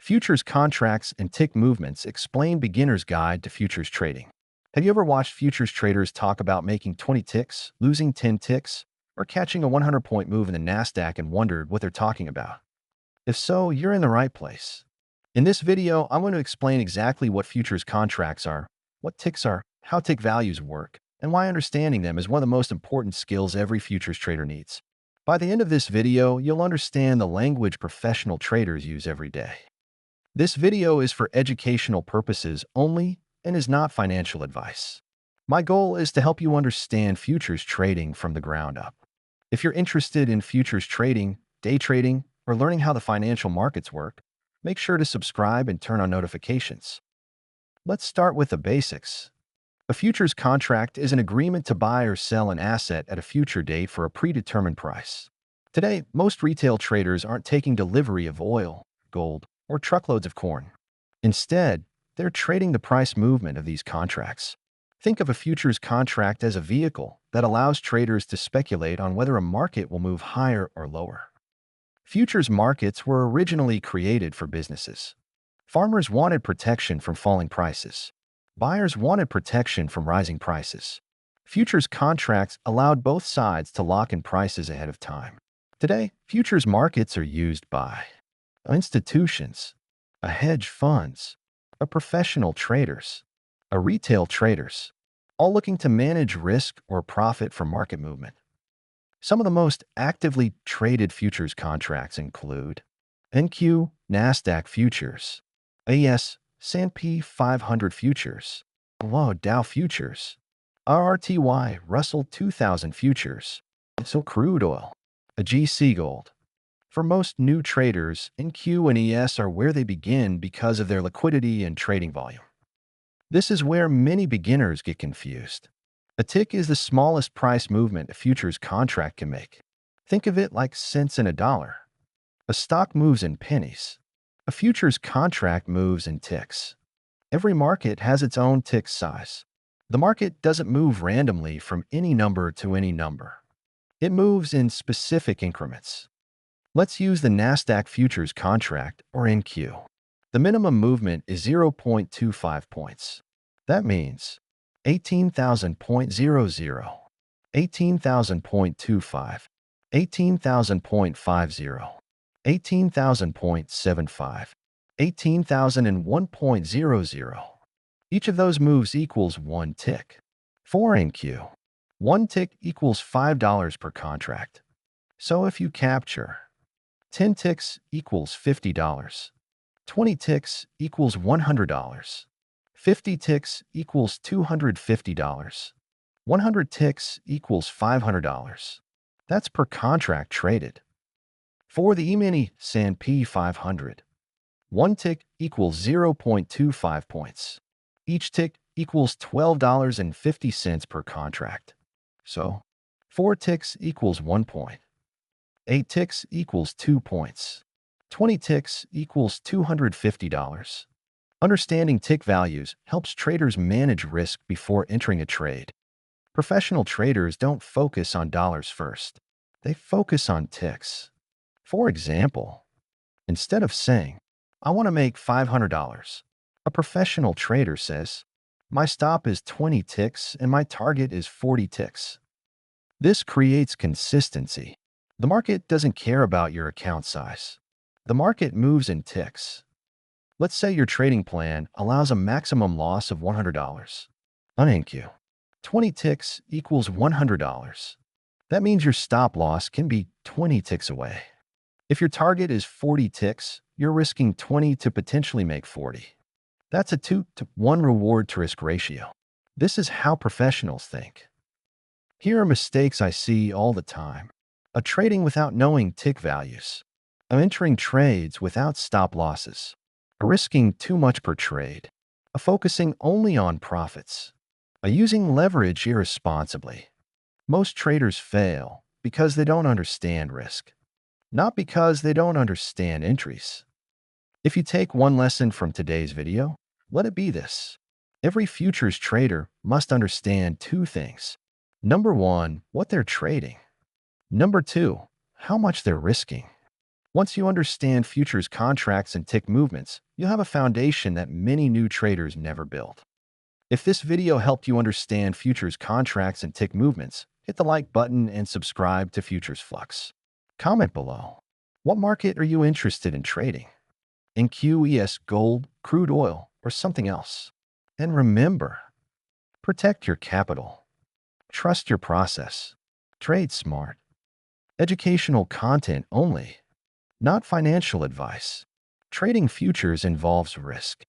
Futures contracts and tick movements explain beginner's guide to futures trading. Have you ever watched futures traders talk about making 20 ticks, losing 10 ticks, or catching a 100-point move in the Nasdaq and wondered what they're talking about? If so, you're in the right place. In this video, I'm going to explain exactly what futures contracts are, what ticks are, how tick values work, and why understanding them is one of the most important skills every futures trader needs. By the end of this video, you'll understand the language professional traders use every day. This video is for educational purposes only and is not financial advice. My goal is to help you understand futures trading from the ground up. If you're interested in futures trading, day trading, or learning how the financial markets work, make sure to subscribe and turn on notifications. Let's start with the basics. A futures contract is an agreement to buy or sell an asset at a future date for a predetermined price. Today, most retail traders aren't taking delivery of oil, gold, or truckloads of corn. Instead, they're trading the price movement of these contracts. Think of a futures contract as a vehicle that allows traders to speculate on whether a market will move higher or lower. Futures markets were originally created for businesses. Farmers wanted protection from falling prices. Buyers wanted protection from rising prices. Futures contracts allowed both sides to lock in prices ahead of time. Today, futures markets are used by institutions, hedge funds, professional traders, retail traders, all looking to manage risk or profit from market movement. Some of the most actively traded futures contracts include NQ, Nasdaq Futures, S&P 500 Futures, Dow Futures, RRTY, Russell 2000 Futures, Crude Oil, GC Gold. For most new traders, NQ and ES are where they begin because of their liquidity and trading volume. This is where many beginners get confused. A tick is the smallest price movement a futures contract can make. Think of it like cents in a dollar. A stock moves in pennies. A futures contract moves in ticks. Every market has its own tick size. The market doesn't move randomly from any number to any number. It moves in specific increments. Let's use the Nasdaq Futures contract, or NQ. The minimum movement is 0.25 points. That means 18,000.00, 18,000.25, 18,000.50, 18,000.75, 18,001.00. Each of those moves equals one tick. For NQ, one tick equals $5 per contract. So if you capture 10 ticks equals $50, 20 ticks equals $100, 50 ticks equals $250, 100 ticks equals $500. That's per contract traded. For the E-mini S&P 500, one tick equals 0.25 points. Each tick equals $12.50 per contract. So, 4 ticks equals 1 point. 8 ticks equals 2 points. 20 ticks equals $250. Understanding tick values helps traders manage risk before entering a trade. Professional traders don't focus on dollars first. They focus on ticks. For example, instead of saying, "I want to make $500," a professional trader says, "My stop is 20 ticks and my target is 40 ticks." This creates consistency. The market doesn't care about your account size. The market moves in ticks. Let's say your trading plan allows a maximum loss of $100. On NQ, 20 ticks equals $100. That means your stop loss can be 20 ticks away. If your target is 40 ticks, you're risking 20 to potentially make 40. That's a 2-to-1 reward-to-risk ratio. This is how professionals think. Here are mistakes I see all the time. Trading without knowing tick values. Entering trades without stop losses. Risking too much per trade. Focusing only on profits. Using leverage irresponsibly. Most traders fail because they don't understand risk, not because they don't understand entries. If you take one lesson from today's video, let it be this. Every futures trader must understand two things. Number one, what they're trading. Number two, how much they're risking. Once you understand futures contracts and tick movements, you'll have a foundation that many new traders never built. If this video helped you understand futures contracts and tick movements, hit the like button and subscribe to Futures Flux. Comment below. What market are you interested in trading? In QES, gold, crude oil, or something else? And remember, protect your capital. Trust your process. Trade smart. Educational content only, not financial advice. Trading futures involves risk.